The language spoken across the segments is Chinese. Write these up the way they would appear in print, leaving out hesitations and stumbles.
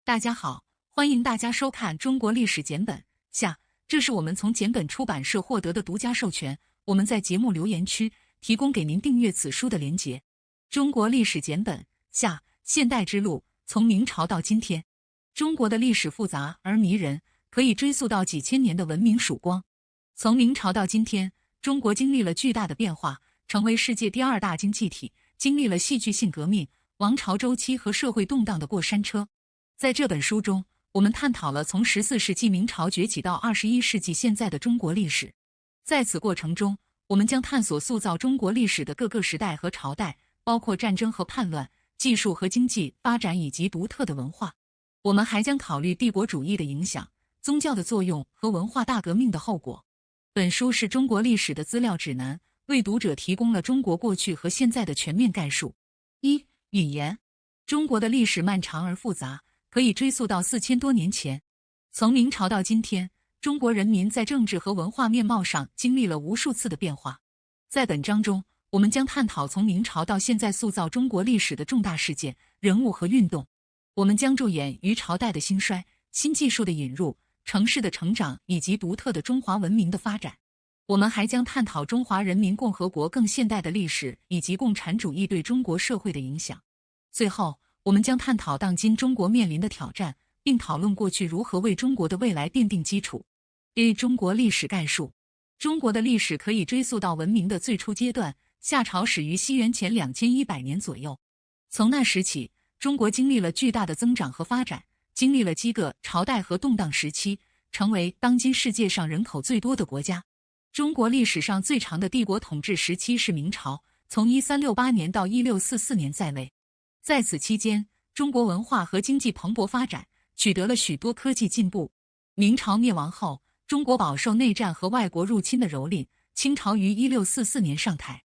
大家好，欢迎大家收看《中国历史简本》下，这是我们从简本出版社获得的独家授权，我们在节目留言区提供给您订阅此书的连结。中国历史简本下，现代之路，从明朝到今天。中国的历史复杂而迷人，可以追溯到几千年的文明曙光。从明朝到今天，中国经历了巨大的变化，成为世界第2大经济体，经历了戏剧性革命、王朝周期和社会动荡的过山车。在这本书中，我们探讨了从14世纪明朝崛起到21世纪现在的中国历史。在此过程中，我们将探索塑造中国历史的各个时代和朝代，包括战争和叛乱、技术和经济发展以及独特的文化。我们还将考虑帝国主义的影响、宗教的作用和文化大革命的后果。本书是中国历史的资料指南，为读者提供了中国过去和现在的全面概述。1. 语言。中国的历史漫长而复杂，可以追溯到4000多年前。从明朝到今天，中国人民在政治和文化面貌上经历了无数次的变化。在本章中，我们将探讨从明朝到现在塑造中国历史的重大事件、人物和运动。我们将着眼于朝代的兴衰、新技术的引入、城市的成长以及独特的中华文明的发展。我们还将探讨中华人民共和国更现代的历史以及共产主义对中国社会的影响。最后，我们将探讨当今中国面临的挑战，并讨论过去如何为中国的未来奠定基础。A. 中国历史概述。中国的历史可以追溯到文明的最初阶段，夏朝始于西元前2100年左右。从那时起，中国经历了巨大的增长和发展，经历了几个朝代和动荡时期，成为当今世界上人口最多的国家。中国历史上最长的帝国统治时期是明朝，从1368年到1644年在位。在此期间，中国文化和经济蓬勃发展，取得了许多科技进步。明朝灭亡后，中国饱受内战和外国入侵的蹂躏，清朝于1644年上台。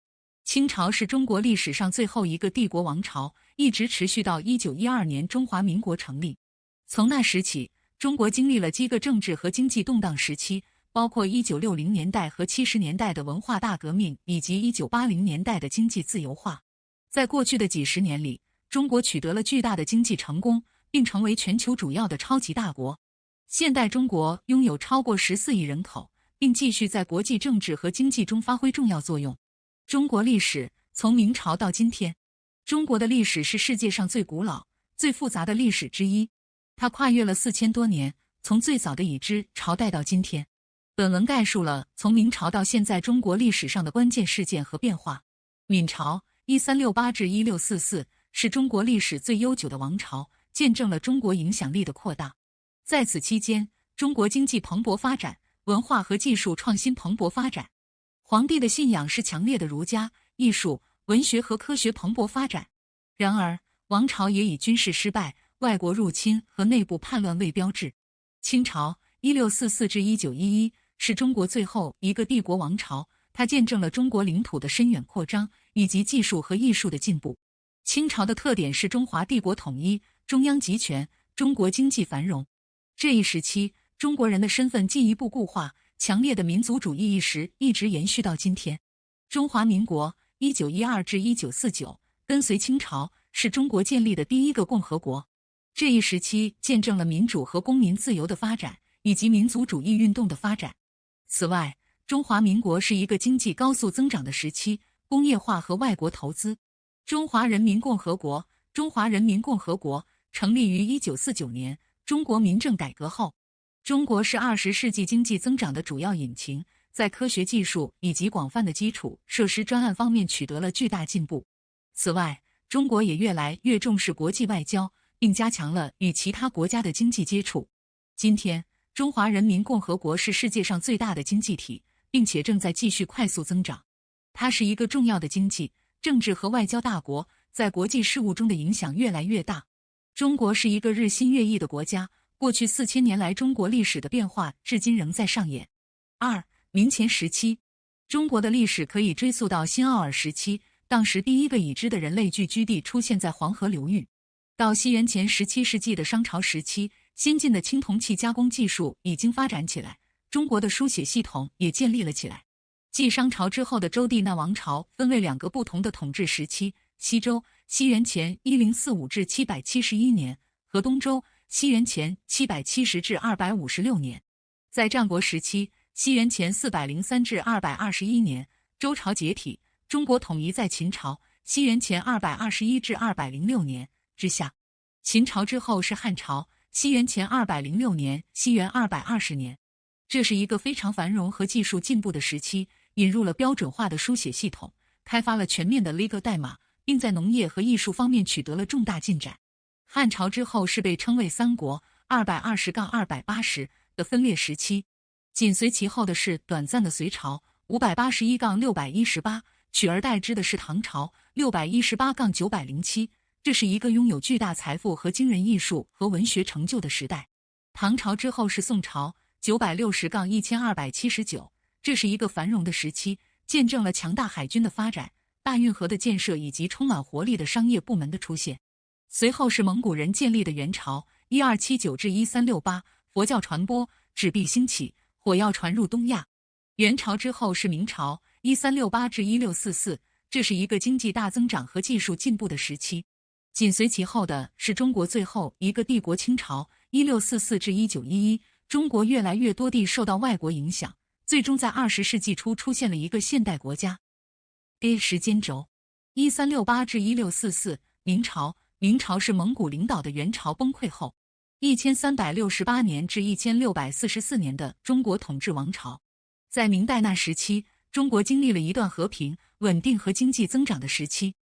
清朝是中国历史上最后一个帝国王朝，一直持续到1912年中华民国成立。从那时起，中国经历了几个政治和经济动荡时期，包括1960年代和70年代的文化大革命，以及1980年代的经济自由化。在过去的几十年里，中国取得了巨大的经济成功，并成为全球主要的超级大国。现代中国拥有超过14亿人口，并继续在国际政治和经济中发挥重要作用。中国历史从明朝到今天。中国的历史是世界上最古老、最复杂的历史之一，它跨越了4000多年，从最早的已知朝代到今天。本文概述了从明朝到现在中国历史上的关键事件和变化。闽朝1368至1644是中国历史最悠久的王朝，见证了中国影响力的扩大。在此期间，中国经济蓬勃发展，文化和技术创新蓬勃发展。皇帝的信仰是强烈的儒家，艺术、文学和科学蓬勃发展。然而，王朝也以军事失败、外国入侵和内部叛乱为标志。清朝1644至1911是中国最后一个帝国王朝，它见证了中国领土的深远扩张以及技术和艺术的进步。清朝的特点是中华帝国统一、中央集权、中国经济繁荣。这一时期，中国人的身份进一步固化，强烈的民族主义意识一直延续到今天。中华民国1912至1949跟随清朝，是中国建立的第一个共和国。这一时期见证了民主和公民自由的发展，以及民族主义运动的发展。此外，中华民国是一个经济高速增长的时期，工业化和外国投资。中华人民共和国成立于1949年，中国民政改革后，中国是20世纪经济增长的主要引擎，在科学技术以及广泛的基础设施专案方面取得了巨大进步。此外，中国也越来越重视国际外交，并加强了与其他国家的经济接触。今天，中华人民共和国是世界上最大的经济体，并且正在继续快速增长。它是一个重要的经济、政治和外交大国，在国际事务中的影响越来越大。中国是一个日新月异的国家，过去4000年来中国历史的变化至今仍在上演。2. 明前时期。中国的历史可以追溯到新奥尔时期，当时第一个已知的人类聚居地出现在黄河流域。到西元前17世纪的商朝时期，先进的青铜器加工技术已经发展起来，中国的书写系统也建立了起来。继商朝之后的周地难王朝分为2个不同的统治时期，西周西元前1045至771年和东周西元前770至256年。在战国时期，西元前403至221年，周朝解体，中国统一在秦朝，西元前221至206年之下。秦朝之后是汉朝，西元前206年，西元220年。这是一个非常繁荣和技术进步的时期，引入了标准化的书写系统，开发了全面的 Lego 代码，并在农业和艺术方面取得了重大进展。汉朝之后是被称为三国220-280的分裂时期，紧随其后的是短暂的隋朝581-618，取而代之的是唐朝618-907。这是一个拥有巨大财富和惊人艺术和文学成就的时代。唐朝之后是宋朝960-1279，这是一个繁荣的时期，见证了强大海军的发展、大运河的建设以及充满活力的商业部门的出现。随后是蒙古人建立的元朝1279-1368，佛教传播，纸币兴起，火药传入东亚。元朝之后是明朝1368-1644，这是一个经济大增长和技术进步的时期。紧随其后的是中国最后一个帝国清朝1644-1911，中国越来越多地受到外国影响，最终在20世纪初出现了一个现代国家。时间轴1368-1644，明朝。明朝是蒙古领导的元朝崩溃后1368年至1644年的中国统治王朝。在明代那时期，中国经历了一段和平、稳定和经济增长的时期。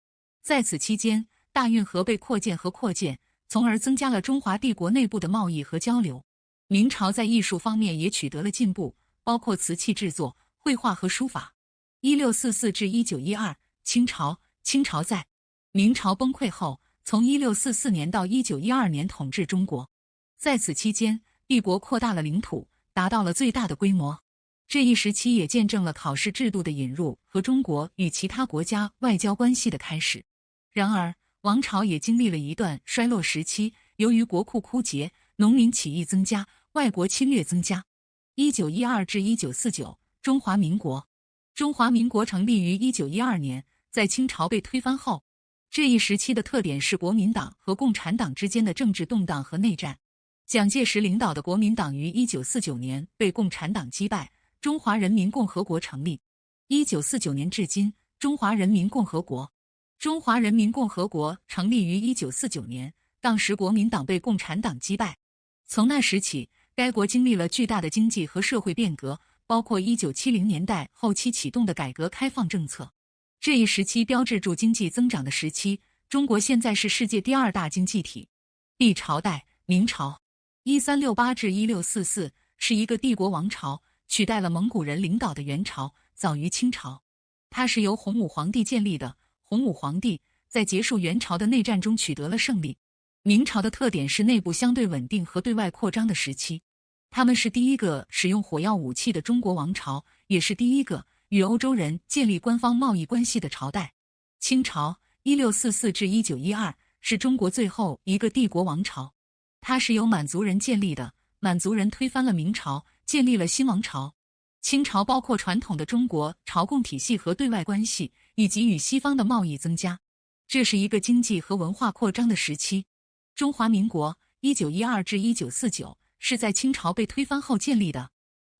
在此期间，大运河被扩建和扩建，从而增加了中华帝国内部的贸易和交流。明朝在艺术方面也取得了进步，包括瓷器制作、绘画和书法。1644-1912，清朝。清朝在明朝崩溃后，从1644年到1912年统治中国。在此期间，帝国扩大了领土，达到了最大的规模。这一时期也见证了考试制度的引入和中国与其他国家外交关系的开始。然而，王朝也经历了一段衰落时期，由于国库枯竭、农民起义增加、外国侵略增加。1912-1949，中华民国。中华民国成立于1912年，在清朝被推翻后，这一时期的特点是国民党和共产党之间的政治动荡和内战。蒋介石领导的国民党于1949年被共产党击败，中华人民共和国成立。1949年至今，中华人民共和国。中华人民共和国成立于1949年，当时国民党被共产党击败。从那时起，该国经历了巨大的经济和社会变革，包括1970年代后期启动的改革开放政策。这一时期标志住经济增长的时期，中国现在是世界第2大经济体。朝代，明朝。1368-1644，是一个帝国王朝，取代了蒙古人领导的元朝，早于清朝。它是由洪武皇帝建立的。洪武皇帝在结束元朝的内战中取得了胜利。明朝的特点是内部相对稳定和对外扩张的时期。他们是第一个使用火药武器的中国王朝，也是第一个与欧洲人建立官方贸易关系的朝代。清朝1644-1912，是中国最后一个帝国王朝。它是由满族人建立的，满族人推翻了明朝，建立了新王朝。清朝包括传统的中国朝贡体系和对外关系，以及与西方的贸易增加。这是一个经济和文化扩张的时期。中华民国1912-1949，是在清朝被推翻后建立的。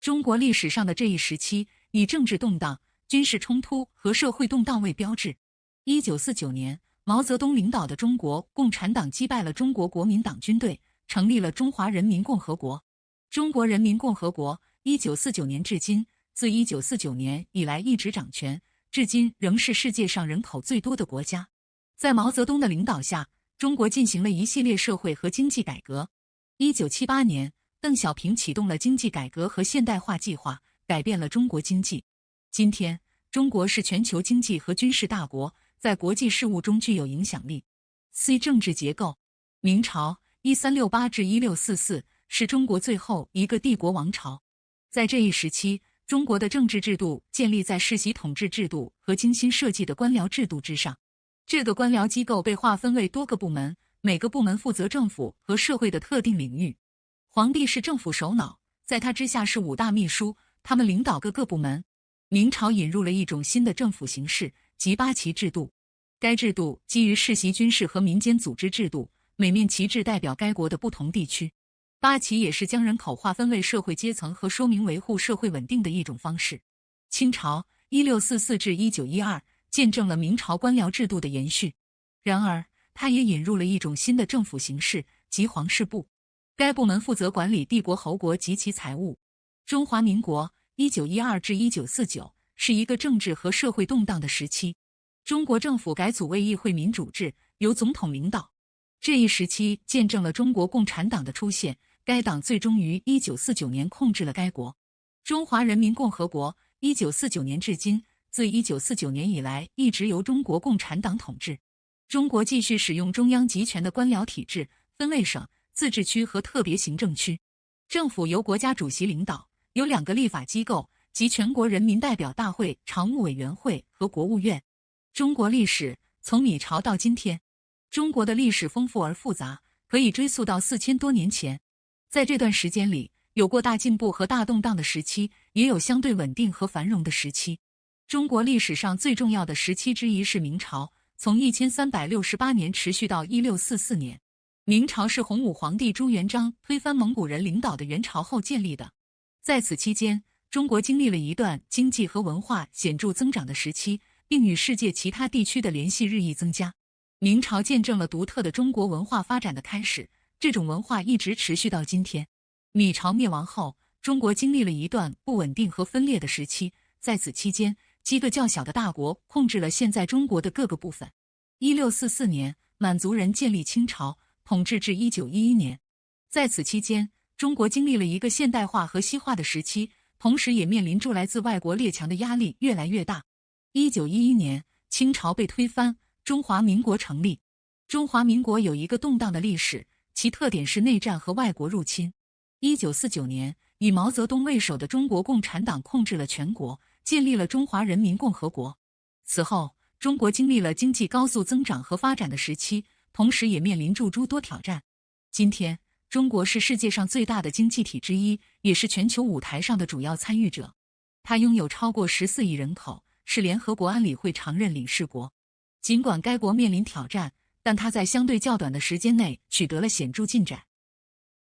中国历史上的这一时期以政治动荡、军事冲突和社会动荡为标志。1949年，毛泽东领导的中国共产党击败了中国国民党军队，成立了中华人民共和国。中国人民共和国1949年至今，自1949年以来一直掌权，至今仍是世界上人口最多的国家。在毛泽东的领导下，中国进行了一系列社会和经济改革。1978年，邓小平启动了经济改革和现代化计划，改变了中国经济。今天，中国是全球经济和军事大国，在国际事务中具有影响力。政治结构。明朝1368-1644，是中国最后一个帝国王朝。在这一时期，中国的政治制度建立在世袭统治制度和精心设计的官僚制度之上。这个官僚机构被划分为多个部门，每个部门负责政府和社会的特定领域。皇帝是政府首脑，在他之下是5大秘书，他们领导各个部门。明朝引入了一种新的政府形式，即八旗制度。该制度基于世袭军事和民间组织制度，每面旗帜代表该国的不同地区。八旗也是将人口划分为社会阶层和说明维护社会稳定的一种方式。清朝1644至1912见证了明朝官僚制度的延续，然而它也引入了一种新的政府形式，即皇室部。该部门负责管理帝国侯国及其财务。中华民国1912至1949是一个政治和社会动荡的时期，中国政府改组为议会民主制，由总统领导。这一时期见证了中国共产党的出现，该党最终于1949年控制了该国。中华人民共和国1949年至今，自1949年以来一直由中国共产党统治。中国继续使用中央集权的官僚体制，分为省、自治区和特别行政区。政府由国家主席领导，有2个立法机构，即全国人民代表大会常务委员会和国务院。中国历史从米朝到今天，中国的历史丰富而复杂，可以追溯到4000多年前。在这段时间里，有过大进步和大动荡的时期，也有相对稳定和繁荣的时期。中国历史上最重要的时期之一是明朝，从1368年持续到1644年。明朝是洪武皇帝朱元璋推翻蒙古人领导的元朝后建立的。在此期间，中国经历了一段经济和文化显著增长的时期，并与世界其他地区的联系日益增加。明朝见证了独特的中国文化发展的开始，这种文化一直持续到今天。米朝灭亡后，中国经历了一段不稳定和分裂的时期，在此期间，几个较小的大国控制了现在中国的各个部分。1644年，满族人建立清朝，统治至1911年。在此期间，中国经历了一个现代化和西化的时期，同时也面临着来自外国列强的压力越来越大。1911年，清朝被推翻，中华民国成立。中华民国有一个动荡的历史，其特点是内战和外国入侵。1949年，以毛泽东为首的中国共产党控制了全国，建立了中华人民共和国。此后，中国经历了经济高速增长和发展的时期，同时也面临着诸多挑战。今天，中国是世界上最大的经济体之一，也是全球舞台上的主要参与者。它拥有超过14亿人口，是联合国安理会常任理事国。尽管该国面临挑战，但它在相对较短的时间内取得了显著进展。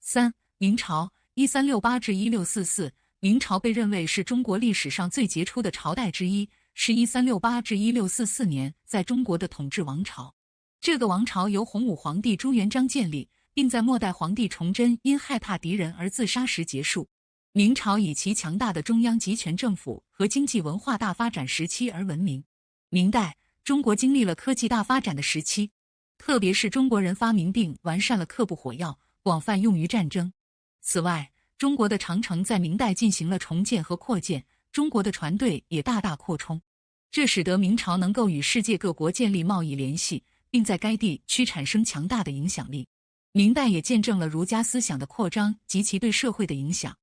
3. 明朝1368至1644，明朝被认为是中国历史上最杰出的朝代之一，是1368至1644年在中国的统治王朝。这个王朝由洪武皇帝朱元璋建立，并在末代皇帝崇祯因害怕敌人而自杀时结束。明朝以其强大的中央集权政府和经济文化大发展时期而闻名。明代，中国经历了科技大发展的时期，特别是中国人发明并完善了克部火药，广泛用于战争。此外，中国的长城在明代进行了重建和扩建，中国的船队也大大扩充，这使得明朝能够与世界各国建立贸易联系，并在该地区产生强大的影响力。明代也见证了儒家思想的扩张及其对社会的影响。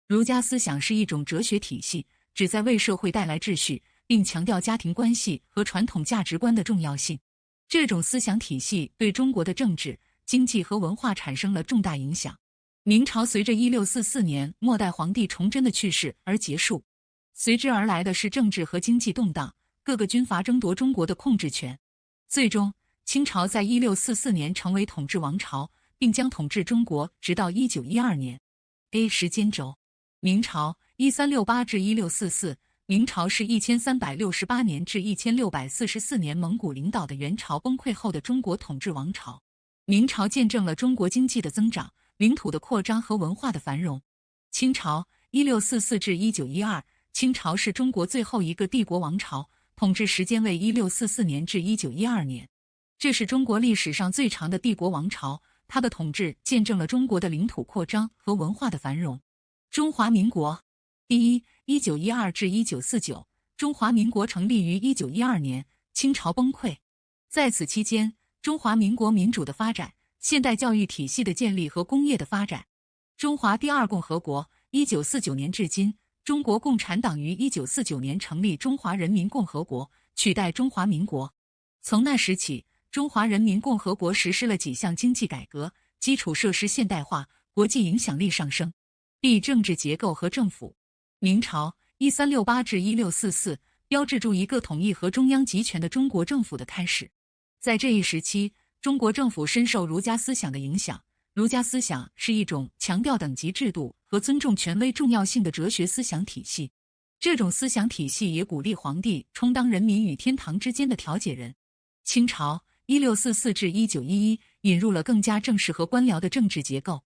儒家思想是一种哲学体系，旨在为社会带来秩序，并强调家庭关系和传统价值观的重要性。这种思想体系对中国的政治、经济和文化产生了重大影响。明朝随着1644年末代皇帝崇祯的去世而结束，随之而来的是政治和经济动荡，各个军阀争夺中国的控制权。最终，清朝在1644年成为统治王朝，并将统治中国直到1912年。A. 时间轴：明朝1368至1644，明朝是1368年至1644年蒙古领导的元朝崩溃后的中国统治王朝。明朝见证了中国经济的增长、领土的扩张和文化的繁荣。清朝1644至1912，清朝是中国最后一个帝国王朝，统治时间为1644年至1912年。这是中国历史上最长的帝国王朝，它的统治见证了中国的领土扩张和文化的繁荣。中华民国第一，1912至1949，中华民国成立于1912年，清朝崩溃。在此期间，中华民国民主的发展、现代教育体系的建立和工业的发展。中华第二共和国1949年至今，中国共产党于1949年成立中华人民共和国，取代中华民国。从那时起，中华人民共和国实施了几项经济改革，基础设施现代化，国际影响力上升。B. 政治结构和政府。明朝1368至1644，标志着一个统一和中央集权的中国政府的开始。在这一时期，中国政府深受儒家思想的影响。儒家思想是一种强调等级制度和尊重权威重要性的哲学思想体系。这种思想体系也鼓励皇帝充当人民与天堂之间的调解人。清朝1644至1911引入了更加正式和官僚的政治结构，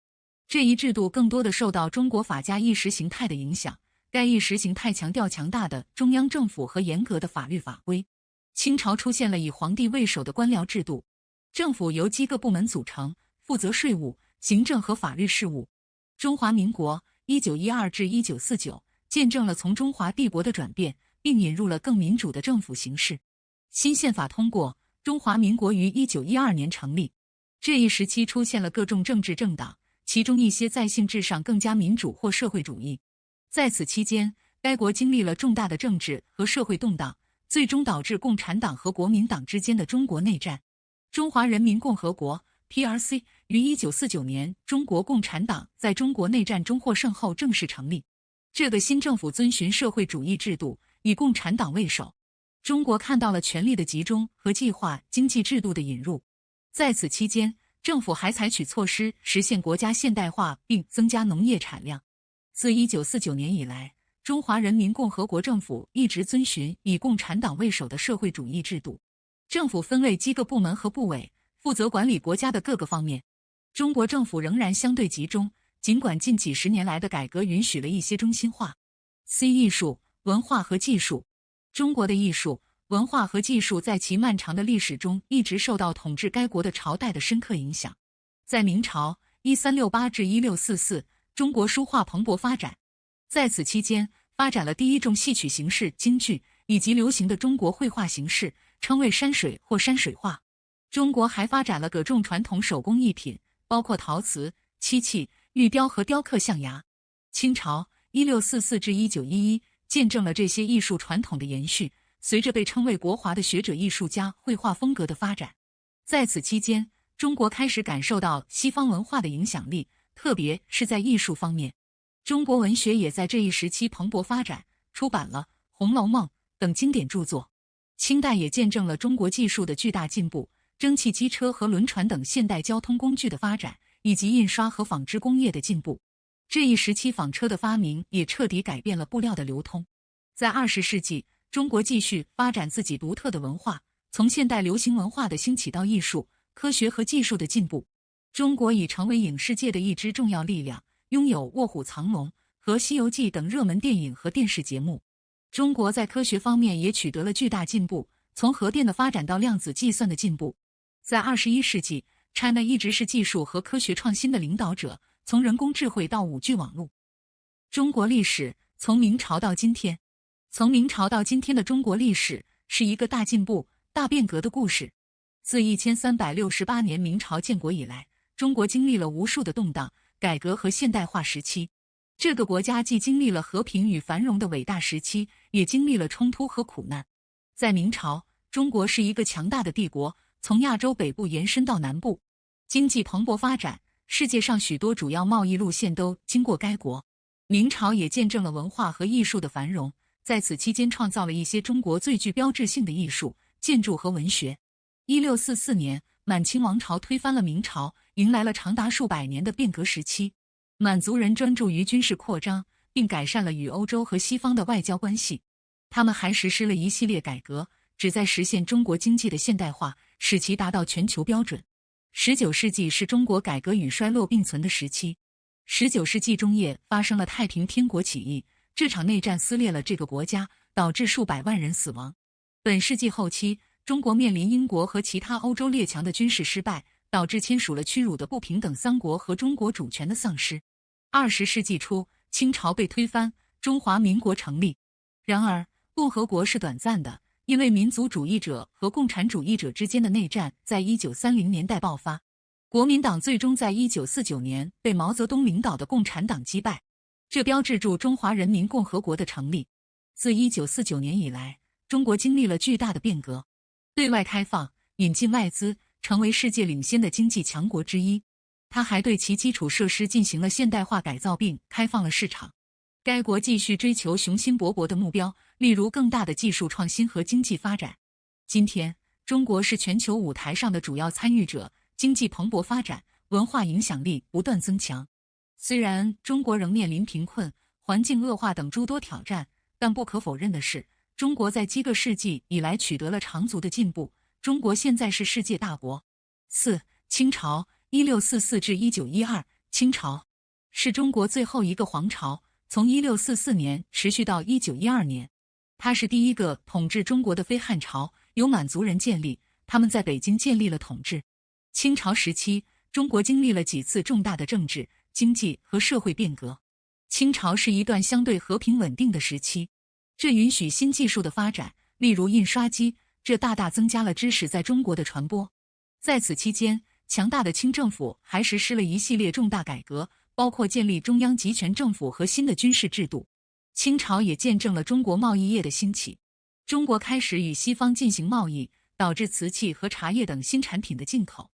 这一制度更多的受到中国法家意识形态的影响。该意识形态强调强大的中央政府和严格的法律法规。清朝出现了以皇帝为首的官僚制度，政府由几个部门组成，负责税务、行政和法律事务。中华民国1912至1949见证了从中华帝国的转变，并引入了更民主的政府形式。新宪法通过，中华民国于1912年成立。这一时期出现了各种政治政党，其中一些在性质上更加民主或社会主义。在此期间，该国经历了重大的政治和社会动荡，最终导致共产党和国民党之间的中国内战。中华人民共和国 PRC 于1949年中国共产党在中国内战中获胜后正式成立。这个新政府遵循社会主义制度，以共产党为首。中国看到了权力的集中和计划经济制度的引入。在此期间，政府还采取措施实现国家现代化并增加农业产量。自1949年以来，中华人民共和国政府一直遵循以共产党为首的社会主义制度。政府分为几个部门和部委，负责管理国家的各个方面。中国政府仍然相对集中，尽管近几十年来的改革允许了一些中心化。艺术、文化和技术。中国的艺术、文化和技术在其漫长的历史中一直受到统治该国的朝代的深刻影响。在明朝1368至1644，中国书画蓬勃发展。在此期间，发展了第一种戏曲形式京剧，以及流行的中国绘画形式，称为山水或山水画。中国还发展了各种传统手工艺品，包括陶瓷、漆器、玉雕和雕刻象牙。清朝1644至1911见证了这些艺术传统的延续，随着被称为国华的学者艺术家绘画风格的发展。在此期间，中国开始感受到西方文化的影响力，特别是在艺术方面。中国文学也在这一时期蓬勃发展，出版了《红楼梦》等经典著作。清代也见证了中国技术的巨大进步，蒸汽机车和轮船等现代交通工具的发展，以及印刷和纺织工业的进步。这一时期纺车的发明也彻底改变了布料的流通。在20世纪，中国继续发展自己独特的文化，从现代流行文化的兴起到艺术、科学和技术的进步。中国已成为影视界的一支重要力量，拥有《卧虎藏龙》和《西游记》等热门电影和电视节目。中国在科学方面也取得了巨大进步，从核电的发展到量子计算的进步。在21世纪 ，China 一直是技术和科学创新的领导者，从人工智慧到5G 网络。中国历史从明朝到今天。从明朝到今天的中国历史是一个大进步、大变革的故事。自1368年明朝建国以来，中国经历了无数的动荡、改革和现代化时期。这个国家既经历了和平与繁荣的伟大时期，也经历了冲突和苦难。在明朝，中国是一个强大的帝国，从亚洲北部延伸到南部，经济蓬勃发展，世界上许多主要贸易路线都经过该国。明朝也见证了文化和艺术的繁荣，在此期间创造了一些中国最具标志性的艺术、建筑和文学。1644年，满清王朝推翻了明朝，迎来了长达数百年的变革时期。满族人专注于军事扩张，并改善了与欧洲和西方的外交关系。他们还实施了一系列改革，旨在实现中国经济的现代化，使其达到全球标准。19世纪是中国改革与衰落并存的时期。19世纪中叶发生了太平天国起义，这场内战撕裂了这个国家，导致数百万人死亡。本世纪后期，中国面临英国和其他欧洲列强的军事失败，导致签署了屈辱的不平等三国和中国主权的丧失。20世纪初，清朝被推翻，中华民国成立。然而，共和国是短暂的，因为民族主义者和共产主义者之间的内战在1930年代爆发。国民党最终在1949年被毛泽东领导的共产党击败，这标志住中华人民共和国的成立。自1949年以来，中国经历了巨大的变革，对外开放，引进外资，成为世界领先的经济强国之一。他还对其基础设施进行了现代化改造并开放了市场。该国继续追求雄心勃勃的目标，例如更大的技术创新和经济发展。今天，中国是全球舞台上的主要参与者，经济蓬勃发展，文化影响力不断增强。虽然中国仍面临贫困、环境恶化等诸多挑战，但不可否认的是，中国在几个世纪以来取得了长足的进步。中国现在是世界大国。4. 清朝1644至1912。清朝是中国最后一个皇朝，从1644年持续到1912年。它是第一个统治中国的非汉朝，由满族人建立，他们在北京建立了统治。清朝时期，中国经历了几次重大的政治、经济和社会变革。清朝是一段相对和平稳定的时期，这允许新技术的发展，例如印刷机，这大大增加了知识在中国的传播。在此期间，强大的清政府还实施了一系列重大改革，包括建立中央集权政府和新的军事制度。清朝也见证了中国贸易业的兴起，中国开始与西方进行贸易，导致瓷器和茶叶等新产品的进口。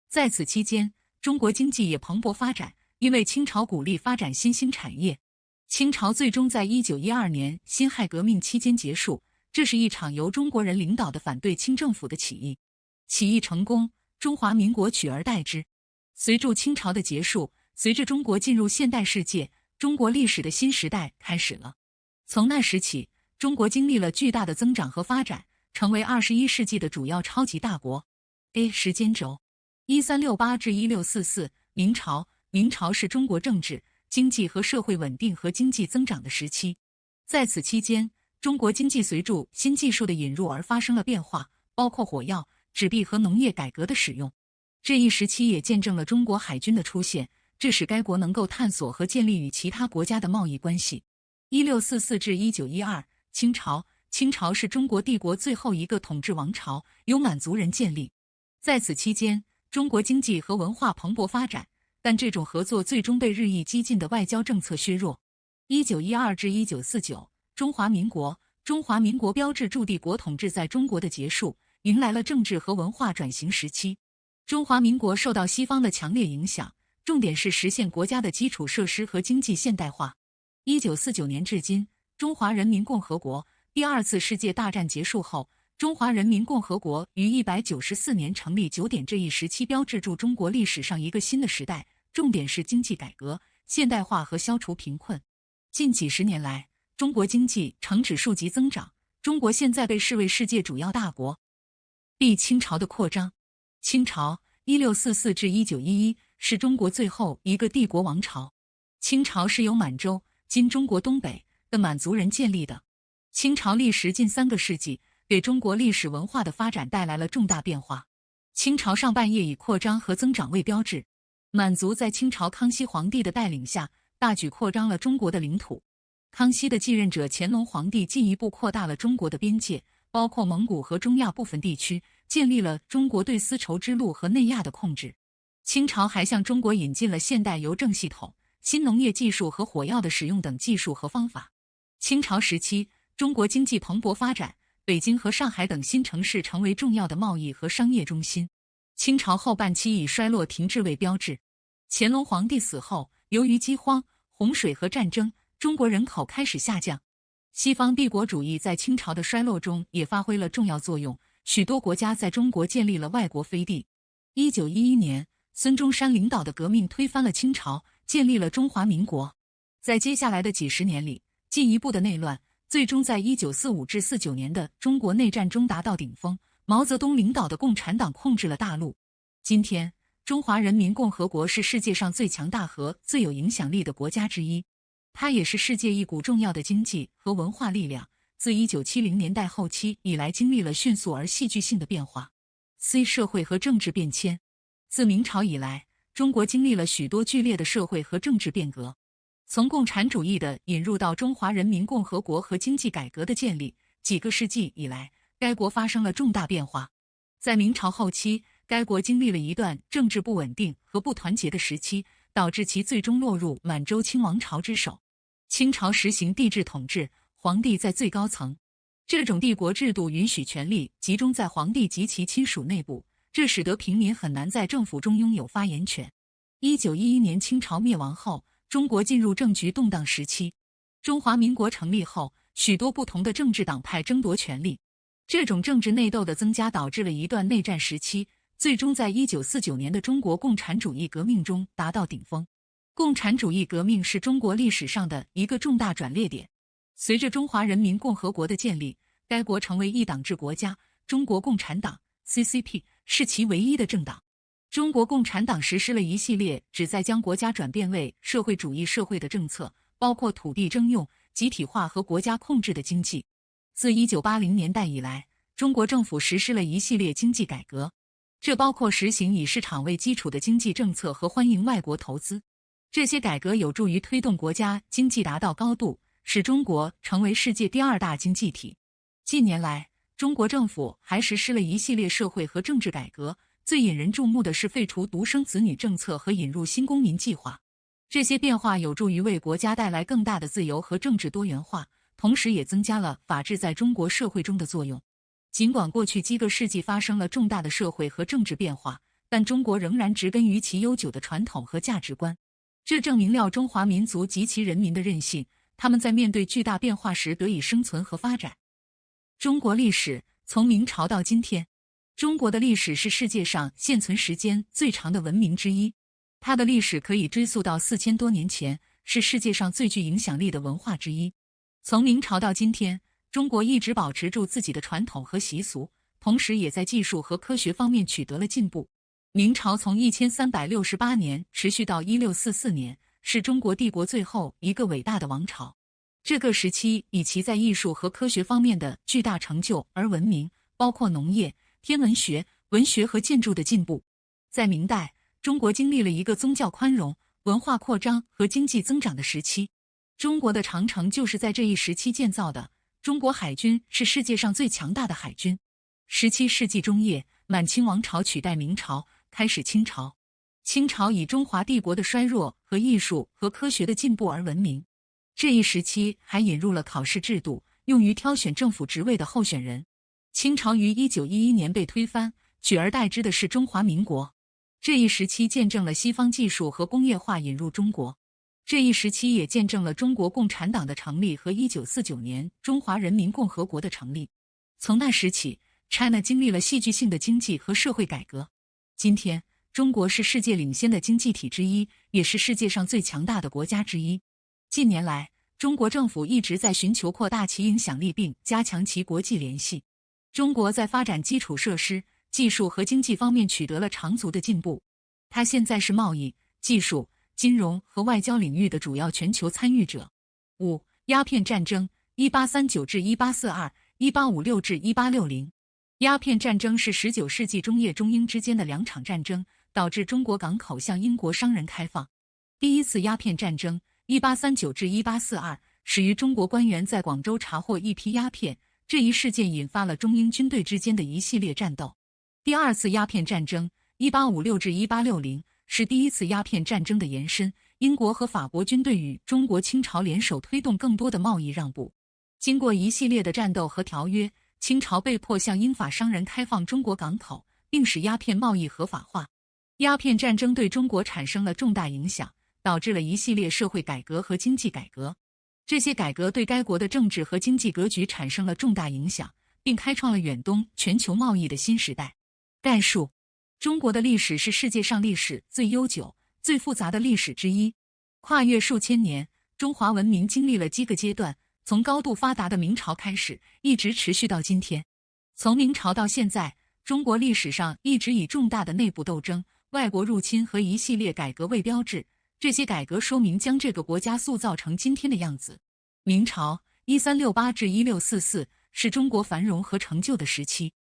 在此期间，中国经济也蓬勃发展，因为清朝鼓励发展新兴产业。清朝最终在1912年辛亥革命期间结束，这是一场由中国人领导的反对清政府的起义。起义成功，中华民国取而代之。随着清朝的结束，随着中国进入现代世界，中国历史的新时代开始了。从那时起，中国经历了巨大的增长和发展，成为21世纪的主要超级大国。A. 时间轴1368至1644。明朝。明朝是中国政治、经济和社会稳定和经济增长的时期。在此期间，中国经济随着新技术的引入而发生了变化，包括火药、纸币和农业改革的使用。这一时期也见证了中国海军的出现，这使该国能够探索和建立与其他国家的贸易关系。1644至1912。清朝。清朝是中国帝国最后一个统治王朝，由满族人建立。在此期间，中国经济和文化蓬勃发展，但这种合作最终被日益激进的外交政策削弱。1912至1949。中华民国。中华民国标志驻帝国统治在中国的结束，迎来了政治和文化转型时期。中华民国受到西方的强烈影响，重点是实现国家的基础设施和经济现代化。1949年至今，中华人民共和国。第二次世界大战结束后，中华人民共和国于194年成立9点，这一时期标志住中国历史上一个新的时代，重点是经济改革、现代化和消除贫困。近几十年来，中国经济呈指数级增长，中国现在被视为世界主要大国。B. 清朝的扩张。清朝1644至1911是中国最后一个帝国王朝。清朝是由满洲（今中国东北）的满族人建立的。清朝历时近3个世纪，给中国历史文化的发展带来了重大变化。清朝上半叶以扩张和增长为标志，满族在清朝康熙皇帝的带领下，大举扩张了中国的领土。康熙的继任者乾隆皇帝进一步扩大了中国的边界，包括蒙古和中亚部分地区，建立了中国对丝绸之路和内亚的控制。清朝还向中国引进了现代邮政系统、新农业技术和火药的使用等技术和方法。清朝时期，中国经济蓬勃发展，北京和上海等新城市成为重要的贸易和商业中心。清朝后半期以衰落停滞为标志。乾隆皇帝死后，由于饥荒、洪水和战争，中国人口开始下降。西方帝国主义在清朝的衰落中也发挥了重要作用，许多国家在中国建立了外国飞地。1911年，孙中山领导的革命推翻了清朝，建立了中华民国。在接下来的几十年里，进一步的内乱最终在1945至49年的中国内战中达到顶峰，毛泽东领导的共产党控制了大陆。今天，中华人民共和国是世界上最强大和最有影响力的国家之一，它也是世界一股重要的经济和文化力量。自1970年代后期以来，经历了迅速而戏剧性的变化。C. 社会和政治变迁。自明朝以来，中国经历了许多剧烈的社会和政治变革。从共产主义的引入到中华人民共和国和经济改革的建立，几个世纪以来，该国发生了重大变化。在明朝后期，该国经历了一段政治不稳定和不团结的时期，导致其最终落入满洲清王朝之手。清朝实行帝制统治，皇帝在最高层。这种帝国制度允许权力集中在皇帝及其亲属内部，这使得平民很难在政府中拥有发言权。1911年清朝灭亡后，中国进入政局动荡时期。中华民国成立后，许多不同的政治党派争夺权力。这种政治内斗的增加导致了一段内战时期，最终在1949年的中国共产主义革命中达到顶峰。共产主义革命是中国历史上的一个重大转捩点。随着中华人民共和国的建立，该国成为一党制国家，中国共产党 CCP 是其唯一的政党。中国共产党实施了一系列旨在将国家转变为社会主义社会的政策，包括土地征用、集体化和国家控制的经济。自1980年代以来，中国政府实施了一系列经济改革，这包括实行以市场为基础的经济政策和欢迎外国投资。这些改革有助于推动国家经济达到高度，使中国成为世界第2大经济体。近年来，中国政府还实施了一系列社会和政治改革，最引人注目的是废除独生子女政策和引入新公民计划。这些变化有助于为国家带来更大的自由和政治多元化，同时也增加了法治在中国社会中的作用。尽管过去几个世纪发生了重大的社会和政治变化，但中国仍然植根于其悠久的传统和价值观。这证明了中华民族及其人民的韧性，他们在面对巨大变化时得以生存和发展。中国历史从明朝到今天，中国的历史是世界上现存时间最长的文明之一。它的历史可以追溯到4000多年前，是世界上最具影响力的文化之一。从明朝到今天，中国一直保持住自己的传统和习俗，同时也在技术和科学方面取得了进步。明朝从1368年持续到1644年，是中国帝国最后一个伟大的王朝。这个时期以其在艺术和科学方面的巨大成就而闻名，包括农业、天文学、文学和建筑的进步。在明代，中国经历了一个宗教宽容、文化扩张和经济增长的时期。中国的长城就是在这一时期建造的。中国海军是世界上最强大的海军。17世纪中叶，满清王朝取代明朝，开始清朝。清朝以中华帝国的衰弱和艺术和科学的进步而闻名。这一时期还引入了考试制度，用于挑选政府职位的候选人。清朝于1911年被推翻，取而代之的是中华民国。这一时期见证了西方技术和工业化引入中国。这一时期也见证了中国共产党的成立和1949年中华人民共和国的成立。从那时起， China 经历了戏剧性的经济和社会改革。今天，中国是世界领先的经济体之一，也是世界上最强大的国家之一。近年来，中国政府一直在寻求扩大其影响力并加强其国际联系。中国在发展基础设施、技术和经济方面取得了长足的进步。它现在是贸易、技术、金融和外交领域的主要全球参与者。5. 鸦片战争 1839至1842 1856至1860。鸦片战争是19世纪中叶中英之间的2场战争，导致中国港口向英国商人开放。第一次鸦片战争 1839至1842始于中国官员在广州查获一批鸦片，这一事件引发了中英军队之间的一系列战斗。第二次鸦片战争 1856至1860是第一次鸦片战争的延伸，英国和法国军队与中国清朝联手推动更多的贸易让步。经过一系列的战斗和条约，清朝被迫向英法商人开放中国港口，并使鸦片贸易合法化。鸦片战争对中国产生了重大影响，导致了一系列社会改革和经济改革。这些改革对该国的政治和经济格局产生了重大影响，并开创了远东全球贸易的新时代。概述：中国的历史是世界上历史最悠久、最复杂的历史之一。跨越数千年，中华文明经历了几个阶段，从高度发达的明朝开始，一直持续到今天。从明朝到现在，中国历史上一直以重大的内部斗争、外国入侵和一系列改革为标志。这些改革说明将这个国家塑造成今天的样子。明朝1368至1644是中国繁荣和成就的时期。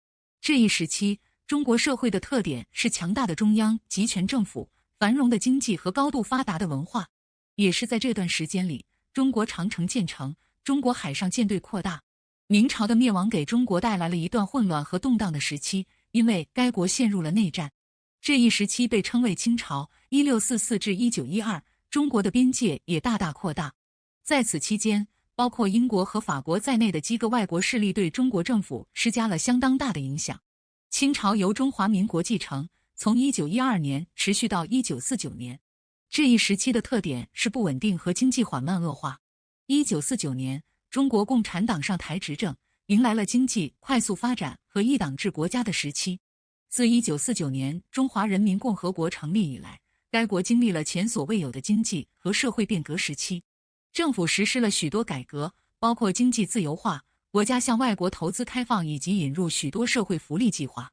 这一时期，中国社会的特点是强大的中央集权政府、繁荣的经济和高度发达的文化。也是在这段时间里，中国长城建成，中国海上舰队扩大。明朝的灭亡给中国带来了一段混乱和动荡的时期，因为该国陷入了内战。这一时期被称为清朝，1644至1912，中国的边界也大大扩大。在此期间，包括英国和法国在内的几个外国势力对中国政府施加了相当大的影响。清朝由中华民国继承，从1912年持续到1949年。这一时期的特点是不稳定和经济缓慢恶化。1949年，中国共产党上台执政，迎来了经济快速发展和一党制国家的时期。自1949年中华人民共和国成立以来，该国经历了前所未有的经济和社会变革时期，政府实施了许多改革，包括经济自由化、国家向外国投资开放以及引入许多社会福利计划。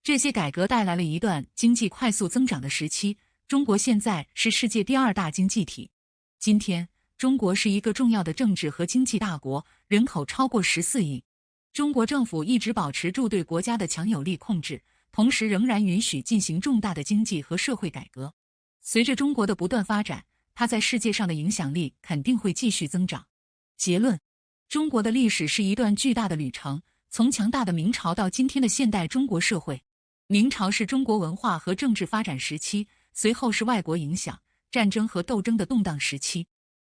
这些改革带来了一段经济快速增长的时期。中国现在是世界第2大经济体。今天，中国是一个重要的政治和经济大国，人口超过14亿。中国政府一直保持住对国家的强有力控制，同时仍然允许进行重大的经济和社会改革。随着中国的不断发展，它在世界上的影响力肯定会继续增长。结论：中国的历史是一段巨大的旅程，从强大的明朝到今天的现代中国社会。明朝是中国文化和政治发展时期，随后是外国影响、战争和斗争的动荡时期。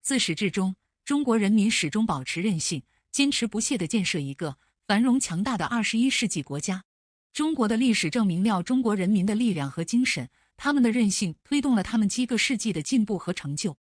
自始至终，中国人民始终保持韧性，坚持不懈地建设一个繁荣强大的21世纪国家。中国的历史证明了中国人民的力量和精神，他们的韧性推动了他们几个世纪的进步和成就。